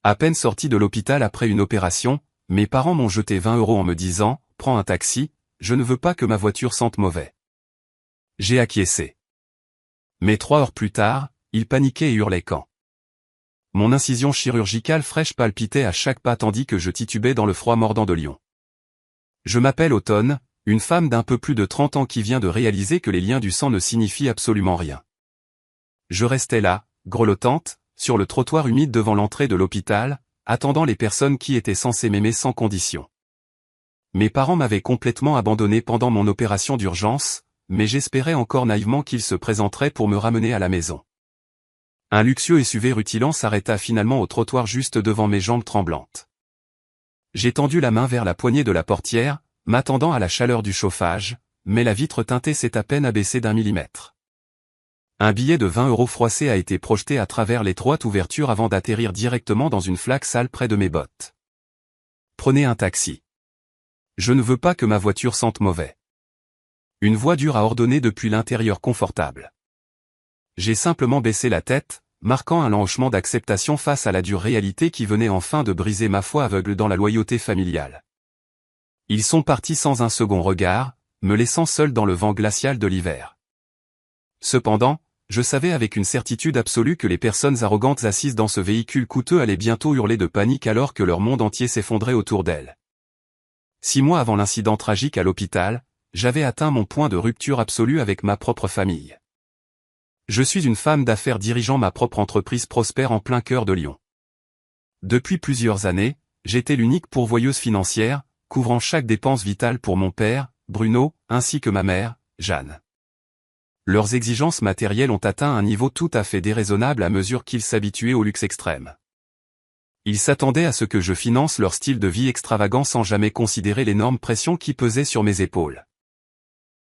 À peine sorti de l'hôpital après une opération, mes parents m'ont jeté 20 € en me disant « Prends un taxi, je ne veux pas que ma voiture sente mauvais ». J'ai acquiescé. Mais 3 heures plus tard, ils paniquaient et hurlaient quand mon incision chirurgicale fraîche palpitait à chaque pas tandis que je titubais dans le froid mordant de Lyon. Je m'appelle Automne, une femme d'un peu plus de 30 ans qui vient de réaliser que les liens du sang ne signifient absolument rien. Je restais là, grelottante, sur le trottoir humide devant l'entrée de l'hôpital, attendant les personnes qui étaient censées m'aimer sans condition. Mes parents m'avaient complètement abandonné pendant mon opération d'urgence, mais j'espérais encore naïvement qu'ils se présenteraient pour me ramener à la maison. Un luxueux SUV rutilant s'arrêta finalement au trottoir juste devant mes jambes tremblantes. J'ai tendu la main vers la poignée de la portière, m'attendant à la chaleur du chauffage, mais la vitre teintée s'est à peine abaissée d'1 millimètre. Un billet de 20 € froissé a été projeté à travers l'étroite ouverture avant d'atterrir directement dans une flaque sale près de mes bottes. Prenez un taxi. Je ne veux pas que ma voiture sente mauvais. Une voix dure a ordonné depuis l'intérieur confortable. J'ai simplement baissé la tête, marquant un lent hochement d'acceptation face à la dure réalité qui venait enfin de briser ma foi aveugle dans la loyauté familiale. Ils sont partis sans un second regard, me laissant seul dans le vent glacial de l'hiver. Cependant, je savais avec une certitude absolue que les personnes arrogantes assises dans ce véhicule coûteux allaient bientôt hurler de panique alors que leur monde entier s'effondrait autour d'elles. 6 mois avant l'incident tragique à l'hôpital, j'avais atteint mon point de rupture absolue avec ma propre famille. Je suis une femme d'affaires dirigeant ma propre entreprise prospère en plein cœur de Lyon. Depuis plusieurs années, j'étais l'unique pourvoyeuse financière, couvrant chaque dépense vitale pour mon père, Bruno, ainsi que ma mère, Jeanne. Leurs exigences matérielles ont atteint un niveau tout à fait déraisonnable à mesure qu'ils s'habituaient au luxe extrême. Ils s'attendaient à ce que je finance leur style de vie extravagant sans jamais considérer l'énorme pression qui pesait sur mes épaules.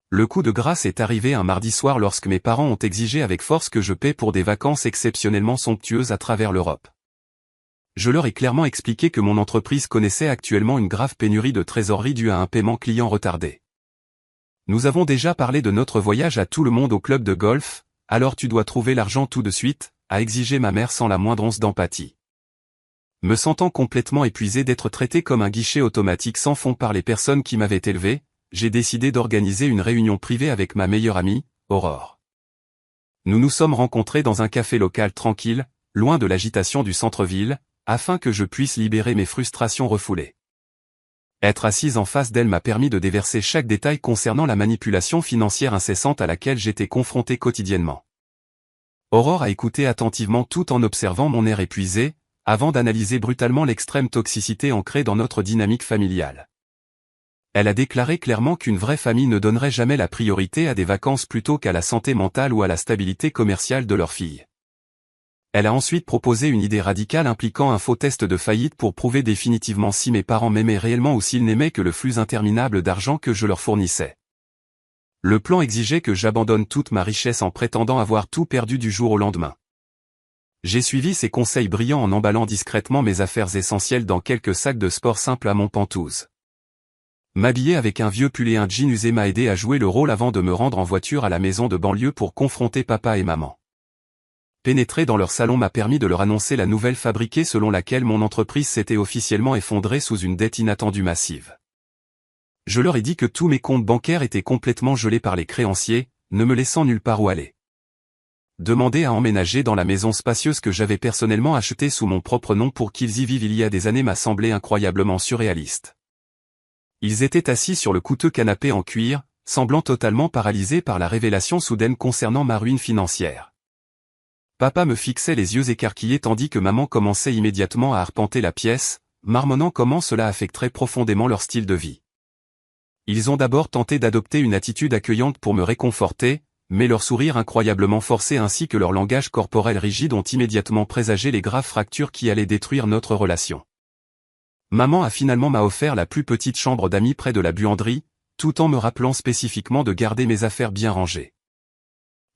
Le coup de grâce est arrivé un mardi soir lorsque mes parents ont exigé avec force que je paie pour des vacances exceptionnellement somptueuses à travers l'Europe. Je leur ai clairement expliqué que mon entreprise connaissait actuellement une grave pénurie de trésorerie due à un paiement client retardé. Nous avons déjà parlé de notre voyage à tout le monde au club de golf, alors tu dois trouver l'argent tout de suite, a exigé ma mère sans la moindre once d'empathie. Me sentant complètement épuisé d'être traité comme un guichet automatique sans fond par les personnes qui m'avaient élevé, j'ai décidé d'organiser une réunion privée avec ma meilleure amie, Aurore. Nous nous sommes rencontrés dans un café local tranquille, loin de l'agitation du centre-ville, afin que je puisse libérer mes frustrations refoulées. Être assise en face d'elle m'a permis de déverser chaque détail concernant la manipulation financière incessante à laquelle j'étais confronté quotidiennement. Aurore a écouté attentivement tout en observant mon air épuisé, avant d'analyser brutalement l'extrême toxicité ancrée dans notre dynamique familiale. Elle a déclaré clairement qu'une vraie famille ne donnerait jamais la priorité à des vacances plutôt qu'à la santé mentale ou à la stabilité commerciale de leur fille. Elle a ensuite proposé une idée radicale impliquant un faux test de faillite pour prouver définitivement si mes parents m'aimaient réellement ou s'ils n'aimaient que le flux interminable d'argent que je leur fournissais. Le plan exigeait que j'abandonne toute ma richesse en prétendant avoir tout perdu du jour au lendemain. J'ai suivi ses conseils brillants en emballant discrètement mes affaires essentielles dans quelques sacs de sport simples à mon pantouse. M'habiller avec un vieux pull et un jean usé m'a aidé à jouer le rôle avant de me rendre en voiture à la maison de banlieue pour confronter papa et maman. Pénétrer dans leur salon m'a permis de leur annoncer la nouvelle fabriquée selon laquelle mon entreprise s'était officiellement effondrée sous une dette inattendue massive. Je leur ai dit que tous mes comptes bancaires étaient complètement gelés par les créanciers, ne me laissant nulle part où aller. Demander à emménager dans la maison spacieuse que j'avais personnellement achetée sous mon propre nom pour qu'ils y vivent il y a des années m'a semblé incroyablement surréaliste. Ils étaient assis sur le coûteux canapé en cuir, semblant totalement paralysés par la révélation soudaine concernant ma ruine financière. Papa me fixait les yeux écarquillés tandis que maman commençait immédiatement à arpenter la pièce, marmonnant comment cela affecterait profondément leur style de vie. Ils ont d'abord tenté d'adopter une attitude accueillante pour me réconforter, mais leur sourire incroyablement forcé ainsi que leur langage corporel rigide ont immédiatement présagé les graves fractures qui allaient détruire notre relation. Maman a finalement m'a offert la plus petite chambre d'amis près de la buanderie, tout en me rappelant spécifiquement de garder mes affaires bien rangées.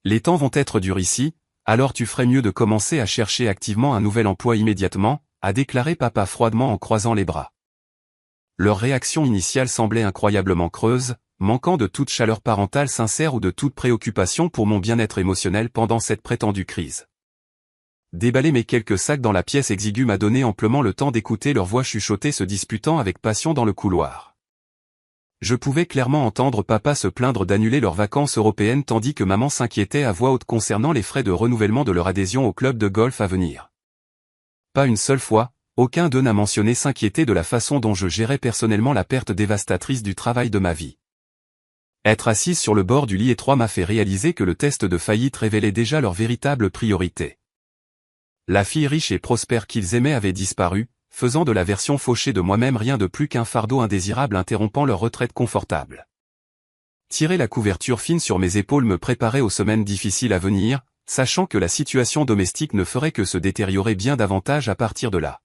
Les temps vont être durs ici, alors tu ferais mieux de commencer à chercher activement un nouvel emploi immédiatement, a déclaré papa froidement en croisant les bras. Leur réaction initiale semblait incroyablement creuse, manquant de toute chaleur parentale sincère ou de toute préoccupation pour mon bien-être émotionnel pendant cette prétendue crise. Déballer mes quelques sacs dans la pièce exiguë m'a donné amplement le temps d'écouter leurs voix chuchotées se disputant avec passion dans le couloir. Je pouvais clairement entendre papa se plaindre d'annuler leurs vacances européennes tandis que maman s'inquiétait à voix haute concernant les frais de renouvellement de leur adhésion au club de golf à venir. Pas une seule fois, aucun d'eux n'a mentionné s'inquiéter de la façon dont je gérais personnellement la perte dévastatrice du travail de ma vie. Être assise sur le bord du lit étroit m'a fait réaliser que le test de faillite révélait déjà leur véritable priorité. La fille riche et prospère qu'ils aimaient avait disparu, faisant de la version fauchée de moi-même rien de plus qu'un fardeau indésirable interrompant leur retraite confortable. Tirer la couverture fine sur mes épaules me préparait aux semaines difficiles à venir, sachant que la situation domestique ne ferait que se détériorer bien davantage à partir de là.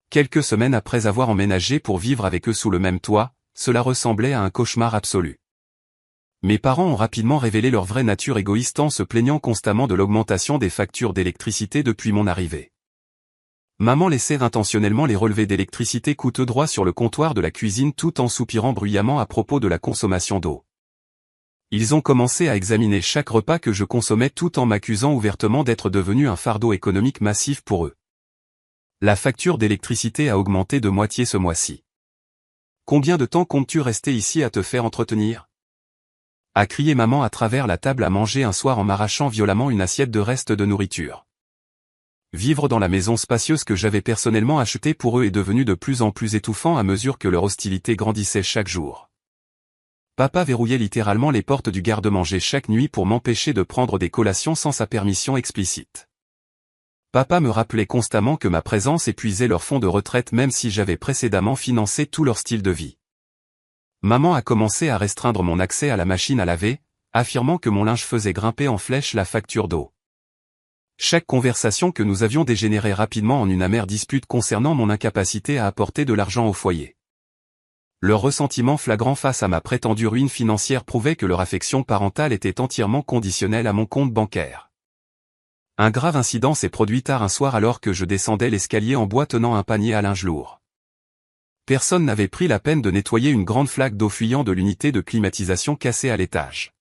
Quelques semaines après avoir emménagé pour vivre avec eux sous le même toit, cela ressemblait à un cauchemar absolu. Mes parents ont rapidement révélé leur vraie nature égoïste en se plaignant constamment de l'augmentation des factures d'électricité depuis mon arrivée. Maman laissait intentionnellement les relevés d'électricité coûteux droit sur le comptoir de la cuisine tout en soupirant bruyamment à propos de la consommation d'eau. Ils ont commencé à examiner chaque repas que je consommais tout en m'accusant ouvertement d'être devenu un fardeau économique massif pour eux. La facture d'électricité a augmenté de moitié ce mois-ci. Combien de temps comptes-tu rester ici à te faire entretenir ? A crié maman à travers la table à manger un soir en m'arrachant violemment une assiette de restes de nourriture. Vivre dans la maison spacieuse que j'avais personnellement achetée pour eux est devenu de plus en plus étouffant à mesure que leur hostilité grandissait chaque jour. Papa verrouillait littéralement les portes du garde-manger chaque nuit pour m'empêcher de prendre des collations sans sa permission explicite. Papa me rappelait constamment que ma présence épuisait leur fonds de retraite même si j'avais précédemment financé tout leur style de vie. Maman a commencé à restreindre mon accès à la machine à laver, affirmant que mon linge faisait grimper en flèche la facture d'eau. Chaque conversation que nous avions dégénérait rapidement en une amère dispute concernant mon incapacité à apporter de l'argent au foyer. Leur ressentiment flagrant face à ma prétendue ruine financière prouvait que leur affection parentale était entièrement conditionnelle à mon compte bancaire. Un grave incident s'est produit tard un soir alors que je descendais l'escalier en bois tenant un panier à linge lourd. Personne n'avait pris la peine de nettoyer une grande flaque d'eau fuyant de l'unité de climatisation cassée à l'étage.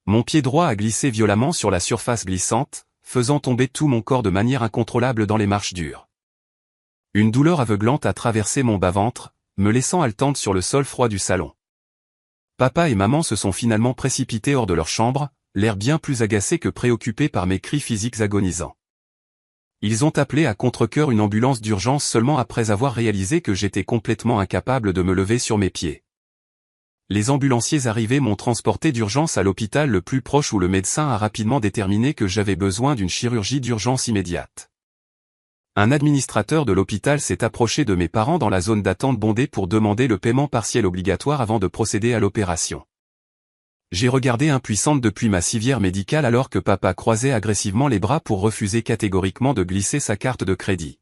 Mon pied droit a glissé violemment sur la surface glissante, faisant tomber tout mon corps de manière incontrôlable dans les marches dures. Une douleur aveuglante a traversé mon bas-ventre, me laissant haletante sur le sol froid du salon. Papa et maman se sont finalement précipités hors de leur chambre, l'air bien plus agacés que préoccupés par mes cris physiques agonisants. Ils ont appelé à contre-cœur une ambulance d'urgence seulement après avoir réalisé que j'étais complètement incapable de me lever sur mes pieds. Les ambulanciers arrivés m'ont transporté d'urgence à l'hôpital le plus proche où le médecin a rapidement déterminé que j'avais besoin d'une chirurgie d'urgence immédiate. Un administrateur de l'hôpital s'est approché de mes parents dans la zone d'attente bondée pour demander le paiement partiel obligatoire avant de procéder à l'opération. J'ai regardé impuissante depuis ma civière médicale alors que papa croisait agressivement les bras pour refuser catégoriquement de glisser sa carte de crédit.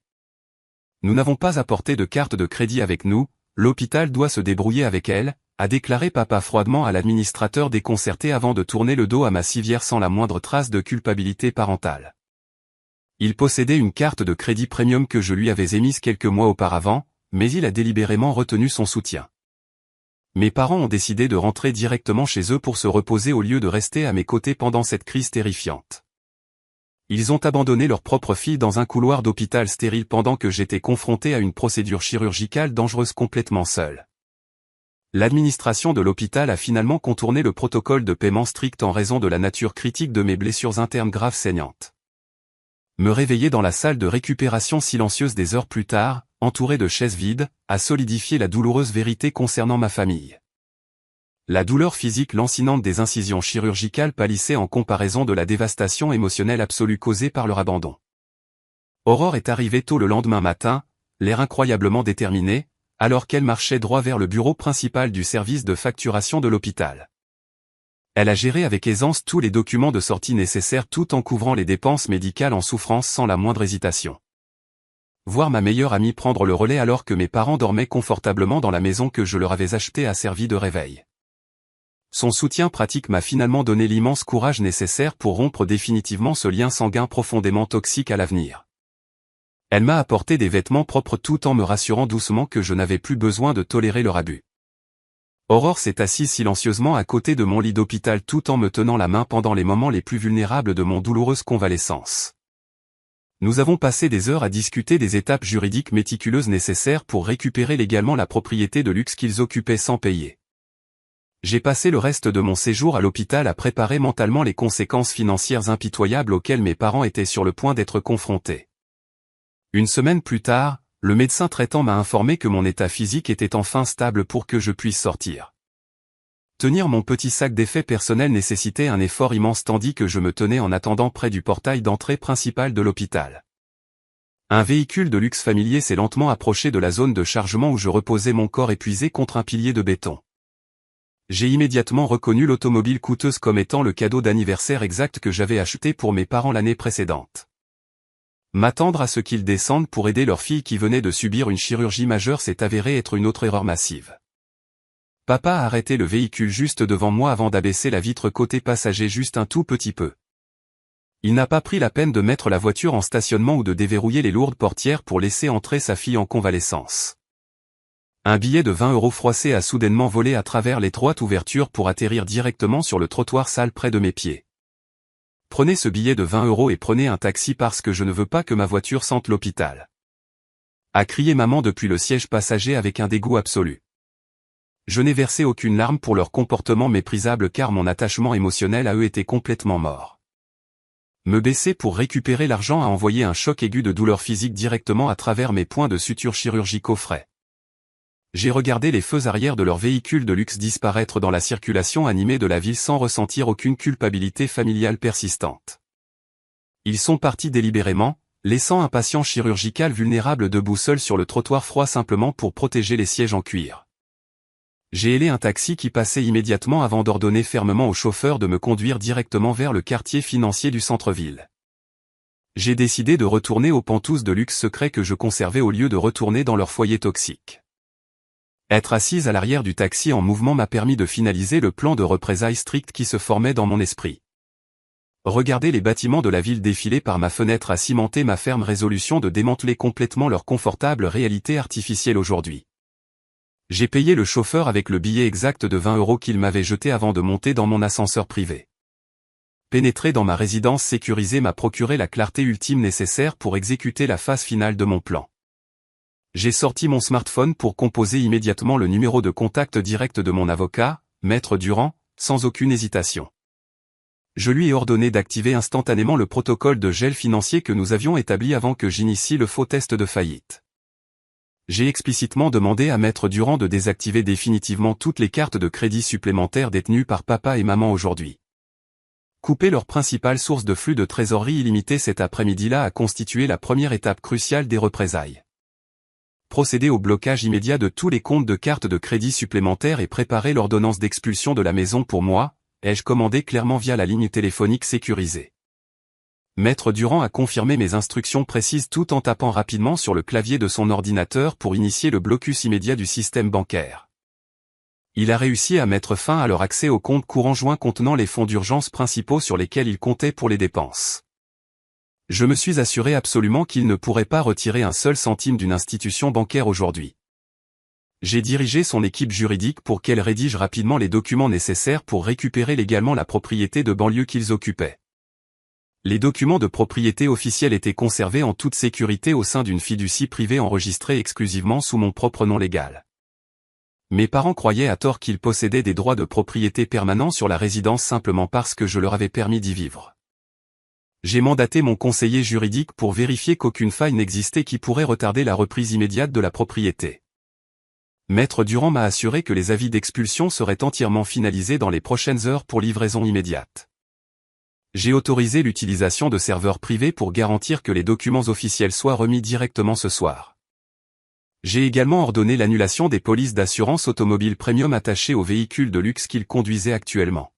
Nous n'avons pas apporté de carte de crédit avec nous, l'hôpital doit se débrouiller avec elle, a déclaré papa froidement à l'administrateur déconcerté avant de tourner le dos à ma civière sans la moindre trace de culpabilité parentale. Il possédait une carte de crédit premium que je lui avais émise quelques mois auparavant, mais il a délibérément retenu son soutien. Mes parents ont décidé de rentrer directement chez eux pour se reposer au lieu de rester à mes côtés pendant cette crise terrifiante. Ils ont abandonné leur propre fille dans un couloir d'hôpital stérile pendant que j'étais confronté à une procédure chirurgicale dangereuse complètement seule. L'administration de l'hôpital a finalement contourné le protocole de paiement strict en raison de la nature critique de mes blessures internes graves saignantes. Me réveiller dans la salle de récupération silencieuse des heures plus tard, entouré de chaises vides, a solidifié la douloureuse vérité concernant ma famille. La douleur physique lancinante des incisions chirurgicales pâlissait en comparaison de la dévastation émotionnelle absolue causée par leur abandon. Aurore est arrivée tôt le lendemain matin, l'air incroyablement déterminée, alors qu'elle marchait droit vers le bureau principal du service de facturation de l'hôpital. Elle a géré avec aisance tous les documents de sortie nécessaires tout en couvrant les dépenses médicales en souffrance sans la moindre hésitation. Voir ma meilleure amie prendre le relais alors que mes parents dormaient confortablement dans la maison que je leur avais achetée a servi de réveil. Son soutien pratique m'a finalement donné l'immense courage nécessaire pour rompre définitivement ce lien sanguin profondément toxique à l'avenir. Elle m'a apporté des vêtements propres tout en me rassurant doucement que je n'avais plus besoin de tolérer leur abus. Aurore s'est assise silencieusement à côté de mon lit d'hôpital tout en me tenant la main pendant les moments les plus vulnérables de mon douloureuse convalescence. Nous avons passé des heures à discuter des étapes juridiques méticuleuses nécessaires pour récupérer légalement la propriété de luxe qu'ils occupaient sans payer. J'ai passé le reste de mon séjour à l'hôpital à préparer mentalement les conséquences financières impitoyables auxquelles mes parents étaient sur le point d'être confrontés. Une semaine plus tard, le médecin traitant m'a informé que mon état physique était enfin stable pour que je puisse sortir. Tenir mon petit sac d'effets personnels nécessitait un effort immense tandis que je me tenais en attendant près du portail d'entrée principal de l'hôpital. Un véhicule de luxe familier s'est lentement approché de la zone de chargement où je reposais mon corps épuisé contre un pilier de béton. J'ai immédiatement reconnu l'automobile coûteuse comme étant le cadeau d'anniversaire exact que j'avais acheté pour mes parents l'année précédente. M'attendre à ce qu'ils descendent pour aider leur fille qui venait de subir une chirurgie majeure s'est avéré être une autre erreur massive. Papa a arrêté le véhicule juste devant moi avant d'abaisser la vitre côté passager juste un tout petit peu. Il n'a pas pris la peine de mettre la voiture en stationnement ou de déverrouiller les lourdes portières pour laisser entrer sa fille en convalescence. Un billet de 20 € froissé a soudainement volé à travers l'étroite ouverture pour atterrir directement sur le trottoir sale près de mes pieds. Prenez ce billet de 20 € et prenez un taxi parce que je ne veux pas que ma voiture sente l'hôpital. A crié maman depuis le siège passager avec un dégoût absolu. Je n'ai versé aucune larme pour leur comportement méprisable car mon attachement émotionnel à eux était complètement mort. Me baisser pour récupérer l'argent a envoyé un choc aigu de douleur physique directement à travers mes points de suture chirurgicaux frais. J'ai regardé les feux arrière de leur véhicule de luxe disparaître dans la circulation animée de la ville sans ressentir aucune culpabilité familiale persistante. Ils sont partis délibérément, laissant un patient chirurgical vulnérable debout seul sur le trottoir froid simplement pour protéger les sièges en cuir. J'ai hélé un taxi qui passait immédiatement avant d'ordonner fermement au chauffeur de me conduire directement vers le quartier financier du centre-ville. J'ai décidé de retourner aux pantoufles de luxe secrets que je conservais au lieu de retourner dans leur foyer toxique. Être assise à l'arrière du taxi en mouvement m'a permis de finaliser le plan de représailles strict qui se formait dans mon esprit. Regarder les bâtiments de la ville défiler par ma fenêtre a cimenté ma ferme résolution de démanteler complètement leur confortable réalité artificielle aujourd'hui. J'ai payé le chauffeur avec le billet exact de 20 € qu'il m'avait jeté avant de monter dans mon ascenseur privé. Pénétrer dans ma résidence sécurisée m'a procuré la clarté ultime nécessaire pour exécuter la phase finale de mon plan. J'ai sorti mon smartphone pour composer immédiatement le numéro de contact direct de mon avocat, Maître Durand, sans aucune hésitation. Je lui ai ordonné d'activer instantanément le protocole de gel financier que nous avions établi avant que j'initie le faux test de faillite. J'ai explicitement demandé à Maître Durand de désactiver définitivement toutes les cartes de crédit supplémentaires détenues par papa et maman aujourd'hui. Couper leur principale source de flux de trésorerie illimitée cet après-midi-là a constitué la première étape cruciale des représailles. Procéder au blocage immédiat de tous les comptes de cartes de crédit supplémentaires et préparer l'ordonnance d'expulsion de la maison pour moi, ai-je commandé clairement via la ligne téléphonique sécurisée. Maître Durand a confirmé mes instructions précises tout en tapant rapidement sur le clavier de son ordinateur pour initier le blocus immédiat du système bancaire. Il a réussi à mettre fin à leur accès aux comptes courants joints contenant les fonds d'urgence principaux sur lesquels ils comptaient pour les dépenses. Je me suis assuré absolument qu'ils ne pourraient pas retirer un seul centime d'une institution bancaire aujourd'hui. J'ai dirigé son équipe juridique pour qu'elle rédige rapidement les documents nécessaires pour récupérer légalement la propriété de banlieue qu'ils occupaient. Les documents de propriété officielle étaient conservés en toute sécurité au sein d'une fiducie privée enregistrée exclusivement sous mon propre nom légal. Mes parents croyaient à tort qu'ils possédaient des droits de propriété permanents sur la résidence simplement parce que je leur avais permis d'y vivre. J'ai mandaté mon conseiller juridique pour vérifier qu'aucune faille n'existait qui pourrait retarder la reprise immédiate de la propriété. Maître Durand m'a assuré que les avis d'expulsion seraient entièrement finalisés dans les prochaines heures pour livraison immédiate. J'ai autorisé l'utilisation de serveurs privés pour garantir que les documents officiels soient remis directement ce soir. J'ai également ordonné l'annulation des polices d'assurance automobile premium attachées aux véhicules de luxe qu'ils conduisaient actuellement.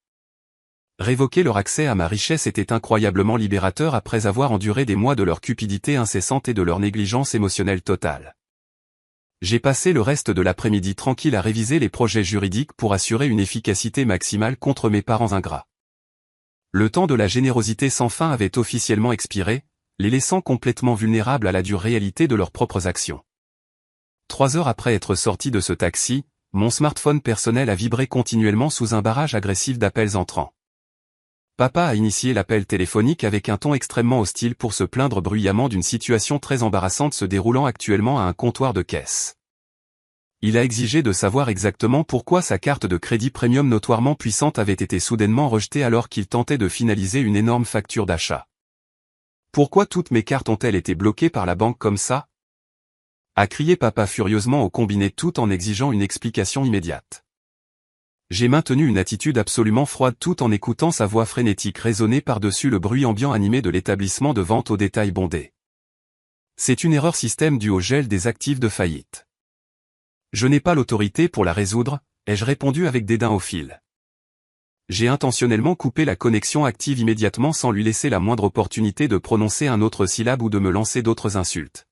Révoquer leur accès à ma richesse était incroyablement libérateur après avoir enduré des mois de leur cupidité incessante et de leur négligence émotionnelle totale. J'ai passé le reste de l'après-midi tranquille à réviser les projets juridiques pour assurer une efficacité maximale contre mes parents ingrats. Le temps de la générosité sans fin avait officiellement expiré, les laissant complètement vulnérables à la dure réalité de leurs propres actions. 3 heures après être sorti de ce taxi, mon smartphone personnel a vibré continuellement sous un barrage agressif d'appels entrants. Papa a initié l'appel téléphonique avec un ton extrêmement hostile pour se plaindre bruyamment d'une situation très embarrassante se déroulant actuellement à un comptoir de caisse. Il a exigé de savoir exactement pourquoi sa carte de crédit premium notoirement puissante avait été soudainement rejetée alors qu'il tentait de finaliser une énorme facture d'achat. Pourquoi toutes mes cartes ont-elles été bloquées par la banque comme ça? A crié papa furieusement au combiné tout en exigeant une explication immédiate. J'ai maintenu une attitude absolument froide tout en écoutant sa voix frénétique résonner par-dessus le bruit ambiant animé de l'établissement de vente au détail bondé. C'est une erreur système due au gel des actifs de faillite. Je n'ai pas l'autorité pour la résoudre, ai-je répondu avec dédain au fil. J'ai intentionnellement coupé la connexion active immédiatement sans lui laisser la moindre opportunité de prononcer un autre syllabe ou de me lancer d'autres insultes.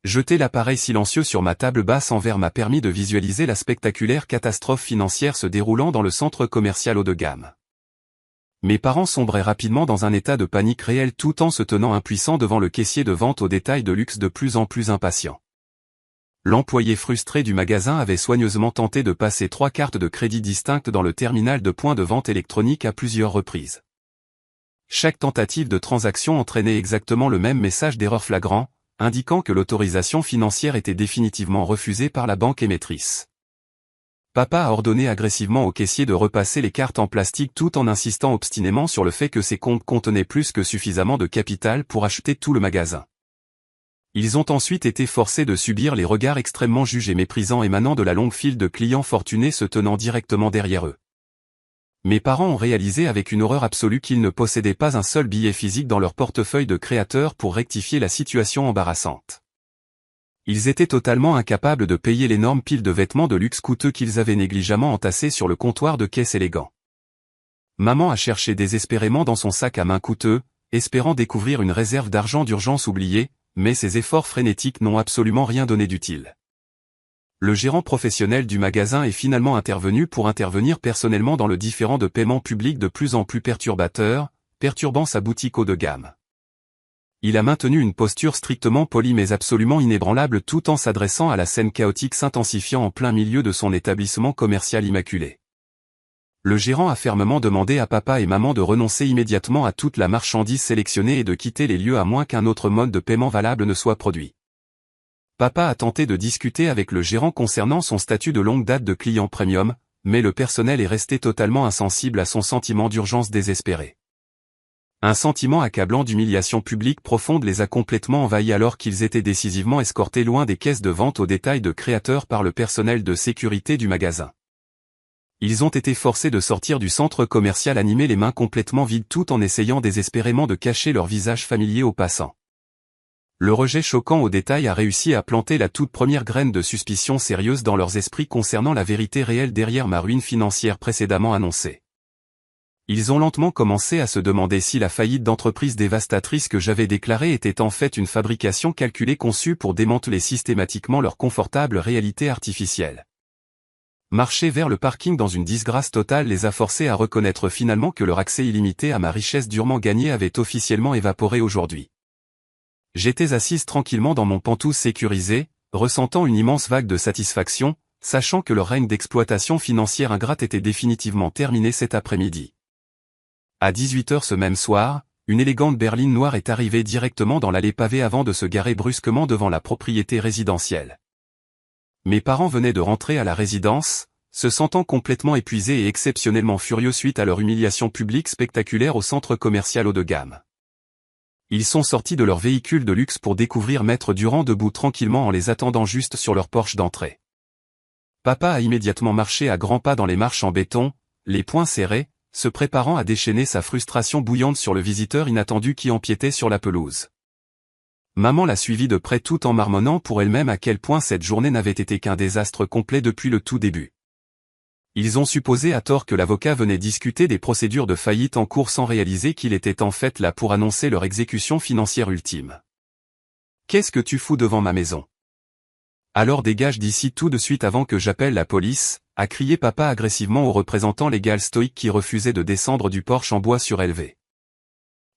Jeter l'appareil silencieux sur ma table basse envers m'a permis de visualiser la spectaculaire catastrophe financière se déroulant dans le centre commercial haut de gamme. Mes parents sombraient rapidement dans un état de panique réelle tout en se tenant impuissants devant le caissier de vente au détail de luxe de plus en plus impatient. L'employé frustré du magasin avait soigneusement tenté de passer 3 cartes de crédit distinctes dans le terminal de point de vente électronique à plusieurs reprises. Chaque tentative de transaction entraînait exactement le même message d'erreur flagrant, indiquant que l'autorisation financière était définitivement refusée par la banque émettrice. Papa a ordonné agressivement au caissier de repasser les cartes en plastique tout en insistant obstinément sur le fait que ses comptes contenaient plus que suffisamment de capital pour acheter tout le magasin. Ils ont ensuite été forcés de subir les regards extrêmement jugés méprisants émanant de la longue file de clients fortunés se tenant directement derrière eux. Mes parents ont réalisé avec une horreur absolue qu'ils ne possédaient pas un seul billet physique dans leur portefeuille de créateur pour rectifier la situation embarrassante. Ils étaient totalement incapables de payer l'énorme pile de vêtements de luxe coûteux qu'ils avaient négligemment entassés sur le comptoir de caisse élégant. Maman a cherché désespérément dans son sac à main coûteux, espérant découvrir une réserve d'argent d'urgence oubliée, mais ses efforts frénétiques n'ont absolument rien donné d'utile. Le gérant professionnel du magasin est finalement intervenu pour intervenir personnellement dans le différend de paiement public de plus en plus perturbateur, perturbant sa boutique haut de gamme. Il a maintenu une posture strictement polie mais absolument inébranlable tout en s'adressant à la scène chaotique s'intensifiant en plein milieu de son établissement commercial immaculé. Le gérant a fermement demandé à papa et maman de renoncer immédiatement à toute la marchandise sélectionnée et de quitter les lieux à moins qu'un autre mode de paiement valable ne soit produit. Papa a tenté de discuter avec le gérant concernant son statut de longue date de client premium, mais le personnel est resté totalement insensible à son sentiment d'urgence désespéré. Un sentiment accablant d'humiliation publique profonde les a complètement envahis alors qu'ils étaient décisivement escortés loin des caisses de vente au détail de créateurs par le personnel de sécurité du magasin. Ils ont été forcés de sortir du centre commercial animé les mains complètement vides tout en essayant désespérément de cacher leur visage familier aux passants. Le rejet choquant au détail a réussi à planter la toute première graine de suspicion sérieuse dans leurs esprits concernant la vérité réelle derrière ma ruine financière précédemment annoncée. Ils ont lentement commencé à se demander si la faillite d'entreprise dévastatrice que j'avais déclarée était en fait une fabrication calculée conçue pour démanteler systématiquement leur confortable réalité artificielle. Marcher vers le parking dans une disgrâce totale les a forcés à reconnaître finalement que leur accès illimité à ma richesse durement gagnée avait officiellement évaporé aujourd'hui. J'étais assise tranquillement dans mon pantouse sécurisé, ressentant une immense vague de satisfaction, sachant que leur règne d'exploitation financière ingrate était définitivement terminé cet après-midi. À 18h ce même soir, une élégante berline noire est arrivée directement dans l'allée pavée avant de se garer brusquement devant la propriété résidentielle. Mes parents venaient de rentrer à la résidence, se sentant complètement épuisés et exceptionnellement furieux suite à leur humiliation publique spectaculaire au centre commercial haut de gamme. Ils sont sortis de leur véhicule de luxe pour découvrir Maître Durand debout tranquillement en les attendant juste sur leur porche d'entrée. Papa a immédiatement marché à grands pas dans les marches en béton, les poings serrés, se préparant à déchaîner sa frustration bouillante sur le visiteur inattendu qui empiétait sur la pelouse. Maman l'a suivi de près tout en marmonnant pour elle-même à quel point cette journée n'avait été qu'un désastre complet depuis le tout début. Ils ont supposé à tort que l'avocat venait discuter des procédures de faillite en cours sans réaliser qu'il était en fait là pour annoncer leur exécution financière ultime. « Qu'est-ce que tu fous devant ma maison ? Alors dégage d'ici tout de suite avant que j'appelle la police », a crié papa agressivement au représentant légal stoïque qui refusait de descendre du porche en bois surélevé.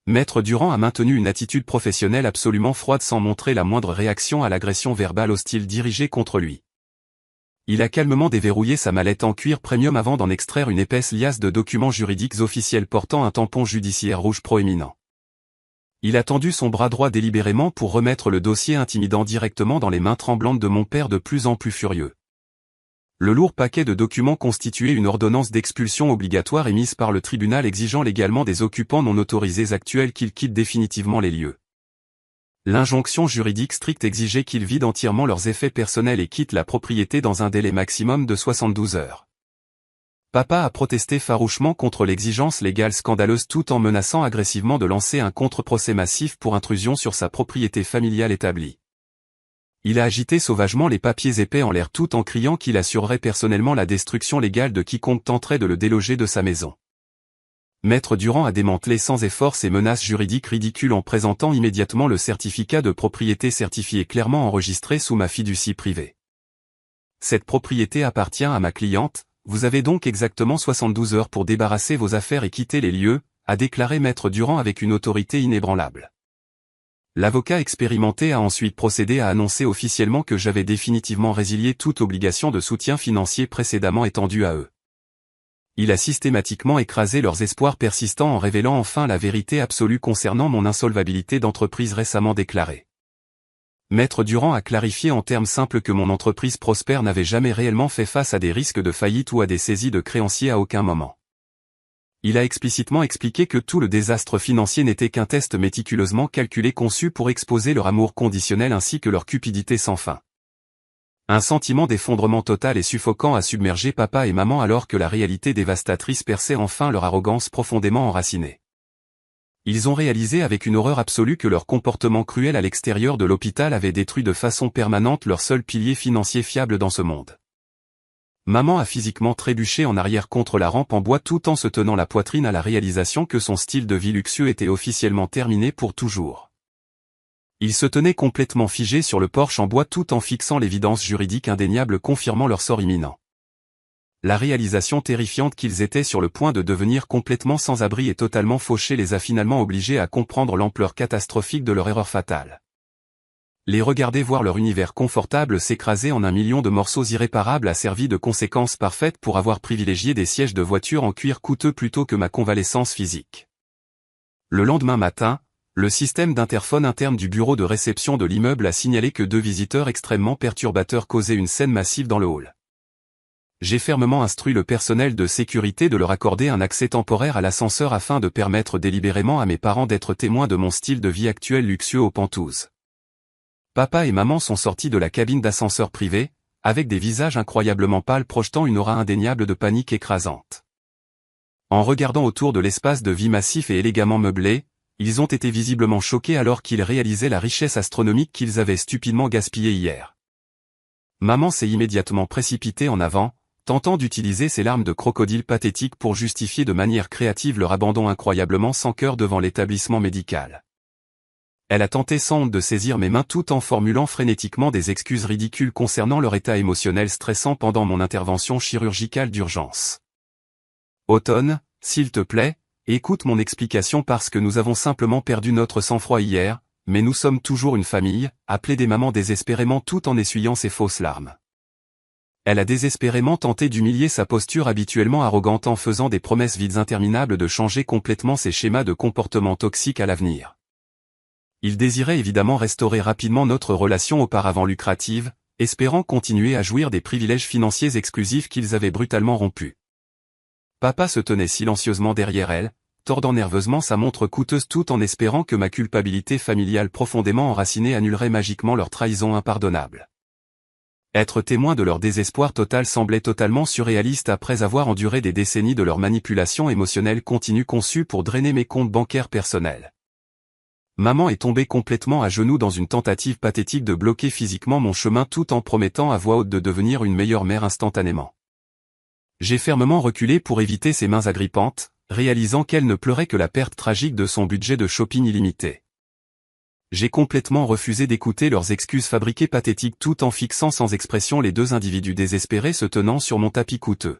Maître Durand a maintenu une attitude professionnelle absolument froide sans montrer la moindre réaction à l'agression verbale hostile dirigée contre lui. Il a calmement déverrouillé sa mallette en cuir premium avant d'en extraire une épaisse liasse de documents juridiques officiels portant un tampon judiciaire rouge proéminent. Il a tendu son bras droit délibérément pour remettre le dossier intimidant directement dans les mains tremblantes de mon père de plus en plus furieux. Le lourd paquet de documents constituait une ordonnance d'expulsion obligatoire émise par le tribunal exigeant légalement des occupants non autorisés actuels qu'ils quittent définitivement les lieux. L'injonction juridique stricte exigeait qu'ils vident entièrement leurs effets personnels et quittent la propriété dans un délai maximum de 72 heures. Papa a protesté farouchement contre l'exigence légale scandaleuse tout en menaçant agressivement de lancer un contre-procès massif pour intrusion sur sa propriété familiale établie. Il a agité sauvagement les papiers épais en l'air tout en criant qu'il assurerait personnellement la destruction légale de quiconque tenterait de le déloger de sa maison. Maître Durand a démantelé sans effort ces menaces juridiques ridicules en présentant immédiatement le certificat de propriété certifié clairement enregistré sous ma fiducie privée. Cette propriété appartient à ma cliente, vous avez donc exactement 72 heures pour débarrasser vos affaires et quitter les lieux, a déclaré Maître Durand avec une autorité inébranlable. L'avocat expérimenté a ensuite procédé à annoncer officiellement que j'avais définitivement résilié toute obligation de soutien financier précédemment étendue à eux. Il a systématiquement écrasé leurs espoirs persistants en révélant enfin la vérité absolue concernant mon insolvabilité d'entreprise récemment déclarée. Maître Durand a clarifié en termes simples que mon entreprise prospère n'avait jamais réellement fait face à des risques de faillite ou à des saisies de créanciers à aucun moment. Il a explicitement expliqué que tout le désastre financier n'était qu'un test méticuleusement calculé conçu pour exposer leur amour conditionnel ainsi que leur cupidité sans fin. Un sentiment d'effondrement total et suffocant a submergé papa et maman alors que la réalité dévastatrice perçait enfin leur arrogance profondément enracinée. Ils ont réalisé avec une horreur absolue que leur comportement cruel à l'extérieur de l'hôpital avait détruit de façon permanente leur seul pilier financier fiable dans ce monde. Maman a physiquement trébuché en arrière contre la rampe en bois tout en se tenant la poitrine à la réalisation que son style de vie luxueux était officiellement terminé pour toujours. Il se tenait complètement figé sur le porche en bois tout en fixant l'évidence juridique indéniable confirmant leur sort imminent. La réalisation terrifiante qu'ils étaient sur le point de devenir complètement sans abri et totalement fauchés les a finalement obligés à comprendre l'ampleur catastrophique de leur erreur fatale. Les regarder voir leur univers confortable s'écraser en un million de morceaux irréparables a servi de conséquence parfaite pour avoir privilégié des sièges de voiture en cuir coûteux plutôt que ma convalescence physique. Le lendemain matin, le système d'interphone interne du bureau de réception de l'immeuble a signalé que 2 visiteurs extrêmement perturbateurs causaient une scène massive dans le hall. J'ai fermement instruit le personnel de sécurité de leur accorder un accès temporaire à l'ascenseur afin de permettre délibérément à mes parents d'être témoins de mon style de vie actuel luxueux aux pentouses. Papa et maman sont sortis de la cabine d'ascenseur privé, avec des visages incroyablement pâles projetant une aura indéniable de panique écrasante. En regardant autour de l'espace de vie massif et élégamment meublé, ils ont été visiblement choqués alors qu'ils réalisaient la richesse astronomique qu'ils avaient stupidement gaspillée hier. Maman s'est immédiatement précipitée en avant, tentant d'utiliser ses larmes de crocodile pathétiques pour justifier de manière créative leur abandon incroyablement sans cœur devant l'établissement médical. Elle a tenté sans honte de saisir mes mains tout en formulant frénétiquement des excuses ridicules concernant leur état émotionnel stressant pendant mon intervention chirurgicale d'urgence. Automne, s'il te plaît, écoute mon explication parce que nous avons simplement perdu notre sang-froid hier, mais nous sommes toujours une famille, a plaidé maman désespérément tout en essuyant ses fausses larmes. Elle a désespérément tenté d'humilier sa posture habituellement arrogante en faisant des promesses vides interminables de changer complètement ses schémas de comportement toxiques à l'avenir. Il désirait évidemment restaurer rapidement notre relation auparavant lucrative, espérant continuer à jouir des privilèges financiers exclusifs qu'ils avaient brutalement rompus. Papa se tenait silencieusement derrière elle, tordant nerveusement sa montre coûteuse tout en espérant que ma culpabilité familiale profondément enracinée annulerait magiquement leur trahison impardonnable. Être témoin de leur désespoir total semblait totalement surréaliste après avoir enduré des décennies de leur manipulation émotionnelle continue conçue pour drainer mes comptes bancaires personnels. Maman est tombée complètement à genoux dans une tentative pathétique de bloquer physiquement mon chemin tout en promettant à voix haute de devenir une meilleure mère instantanément. J'ai fermement reculé pour éviter ses mains agrippantes, réalisant qu'elle ne pleurait que la perte tragique de son budget de shopping illimité. J'ai complètement refusé d'écouter leurs excuses fabriquées pathétiques tout en fixant sans expression les 2 individus désespérés se tenant sur mon tapis coûteux.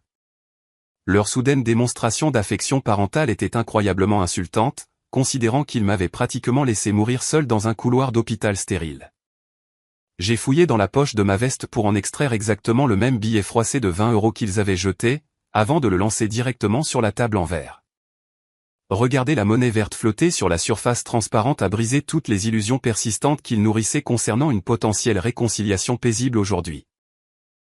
Leur soudaine démonstration d'affection parentale était incroyablement insultante, considérant qu'ils m'avaient pratiquement laissé mourir seul dans un couloir d'hôpital stérile. J'ai fouillé dans la poche de ma veste pour en extraire exactement le même billet froissé de 20 € qu'ils avaient jeté, avant de le lancer directement sur la table en verre. Regarder la monnaie verte flotter sur la surface transparente a brisé toutes les illusions persistantes qu'ils nourrissaient concernant une potentielle réconciliation paisible aujourd'hui.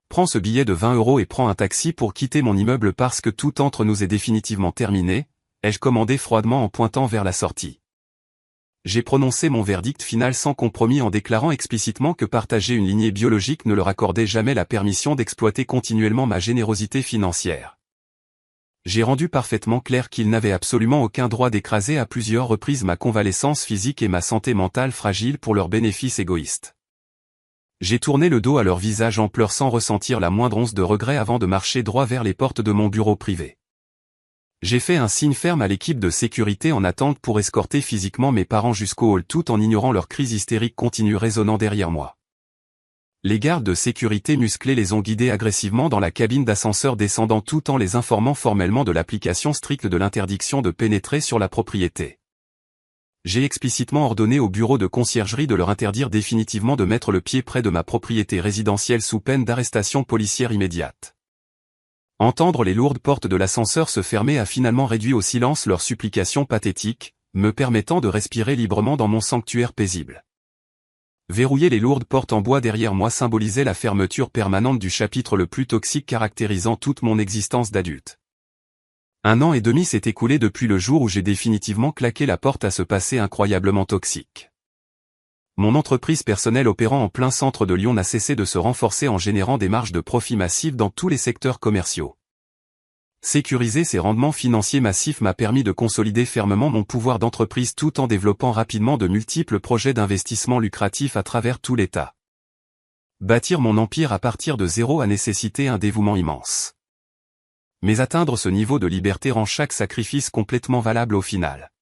Prends ce billet de 20 € et prends un taxi pour quitter mon immeuble parce que tout entre nous est définitivement terminé, ai-je commandé froidement en pointant vers la sortie. J'ai prononcé mon verdict final sans compromis en déclarant explicitement que partager une lignée biologique ne leur accordait jamais la permission d'exploiter continuellement ma générosité financière. J'ai rendu parfaitement clair qu'ils n'avaient absolument aucun droit d'écraser à plusieurs reprises ma convalescence physique et ma santé mentale fragile pour leur bénéfice égoïste. J'ai tourné le dos à leur visage en pleurs sans ressentir la moindre once de regret avant de marcher droit vers les portes de mon bureau privé. J'ai fait un signe ferme à l'équipe de sécurité en attente pour escorter physiquement mes parents jusqu'au hall tout en ignorant leur crise hystérique continue résonnant derrière moi. Les gardes de sécurité musclés les ont guidés agressivement dans la cabine d'ascenseur descendant tout en les informant formellement de l'application stricte de l'interdiction de pénétrer sur la propriété. J'ai explicitement ordonné au bureau de conciergerie de leur interdire définitivement de mettre le pied près de ma propriété résidentielle sous peine d'arrestation policière immédiate. Entendre les lourdes portes de l'ascenseur se fermer a finalement réduit au silence leurs supplications pathétiques, me permettant de respirer librement dans mon sanctuaire paisible. Verrouiller les lourdes portes en bois derrière moi symbolisait la fermeture permanente du chapitre le plus toxique caractérisant toute mon existence d'adulte. 1 an et demi s'est écoulé depuis le jour où j'ai définitivement claqué la porte à ce passé incroyablement toxique. Mon entreprise personnelle opérant en plein centre de Lyon n'a cessé de se renforcer en générant des marges de profit massives dans tous les secteurs commerciaux. Sécuriser ces rendements financiers massifs m'a permis de consolider fermement mon pouvoir d'entreprise tout en développant rapidement de multiples projets d'investissement lucratifs à travers tout l'État. Bâtir mon empire à partir de zéro a nécessité un dévouement immense. Mais atteindre ce niveau de liberté rend chaque sacrifice complètement valable au final.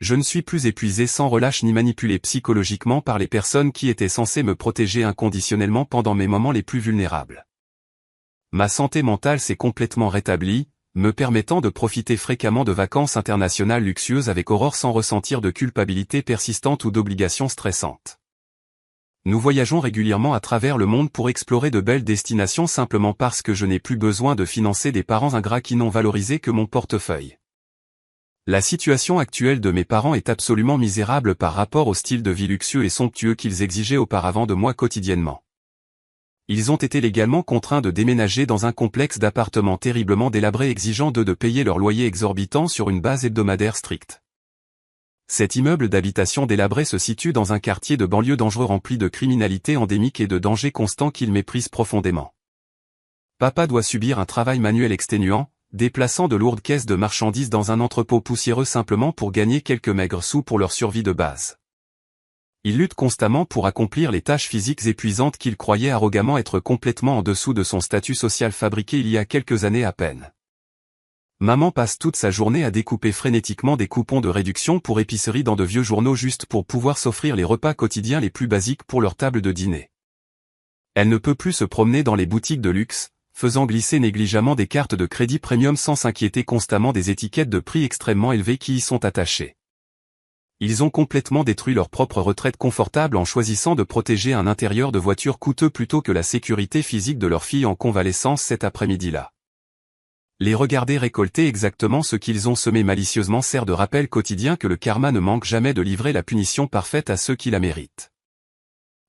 Je ne suis plus épuisé sans relâche ni manipulé psychologiquement par les personnes qui étaient censées me protéger inconditionnellement pendant mes moments les plus vulnérables. Ma santé mentale s'est complètement rétablie, me permettant de profiter fréquemment de vacances internationales luxueuses avec aurore sans ressentir de culpabilité persistante ou d'obligations stressantes. Nous voyageons régulièrement à travers le monde pour explorer de belles destinations simplement parce que je n'ai plus besoin de financer des parents ingrats qui n'ont valorisé que mon portefeuille. La situation actuelle de mes parents est absolument misérable par rapport au style de vie luxueux et somptueux qu'ils exigeaient auparavant de moi quotidiennement. Ils ont été légalement contraints de déménager dans un complexe d'appartements terriblement délabrés exigeant d'eux de payer leur loyer exorbitant sur une base hebdomadaire stricte. Cet immeuble d'habitation délabré se situe dans un quartier de banlieue dangereux rempli de criminalité endémique et de dangers constants qu'ils méprisent profondément. Papa doit subir un travail manuel exténuant, déplaçant de lourdes caisses de marchandises dans un entrepôt poussiéreux simplement pour gagner quelques maigres sous pour leur survie de base. Il lutte constamment pour accomplir les tâches physiques épuisantes qu'il croyait arrogamment être complètement en dessous de son statut social fabriqué il y a quelques années à peine. Maman passe toute sa journée à découper frénétiquement des coupons de réduction pour épicerie dans de vieux journaux juste pour pouvoir s'offrir les repas quotidiens les plus basiques pour leur table de dîner. Elle ne peut plus se promener dans les boutiques de luxe, faisant glisser négligemment des cartes de crédit premium sans s'inquiéter constamment des étiquettes de prix extrêmement élevées qui y sont attachées. Ils ont complètement détruit leur propre retraite confortable en choisissant de protéger un intérieur de voiture coûteux plutôt que la sécurité physique de leur fille en convalescence cet après-midi-là. Les regarder récolter exactement ce qu'ils ont semé malicieusement sert de rappel quotidien que le karma ne manque jamais de livrer la punition parfaite à ceux qui la méritent.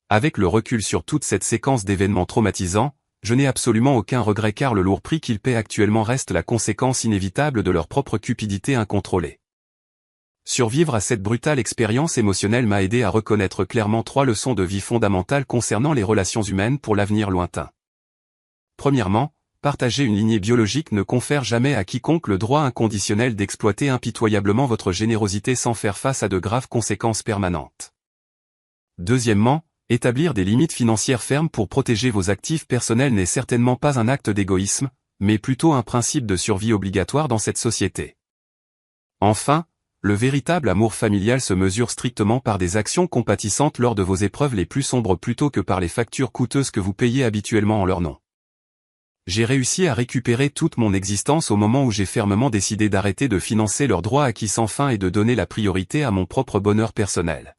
Avec le recul sur toute cette séquence d'événements traumatisants, je n'ai absolument aucun regret car le lourd prix qu'ils paient actuellement reste la conséquence inévitable de leur propre cupidité incontrôlée. Survivre à cette brutale expérience émotionnelle m'a aidé à reconnaître clairement 3 leçons de vie fondamentales concernant les relations humaines pour l'avenir lointain. Premièrement, partager une lignée biologique ne confère jamais à quiconque le droit inconditionnel d'exploiter impitoyablement votre générosité sans faire face à de graves conséquences permanentes. Deuxièmement, établir des limites financières fermes pour protéger vos actifs personnels n'est certainement pas un acte d'égoïsme, mais plutôt un principe de survie obligatoire dans cette société. Enfin, le véritable amour familial se mesure strictement par des actions compatissantes lors de vos épreuves les plus sombres plutôt que par les factures coûteuses que vous payez habituellement en leur nom. J'ai réussi à récupérer toute mon existence au moment où j'ai fermement décidé d'arrêter de financer leurs droits acquis sans fin et de donner la priorité à mon propre bonheur personnel.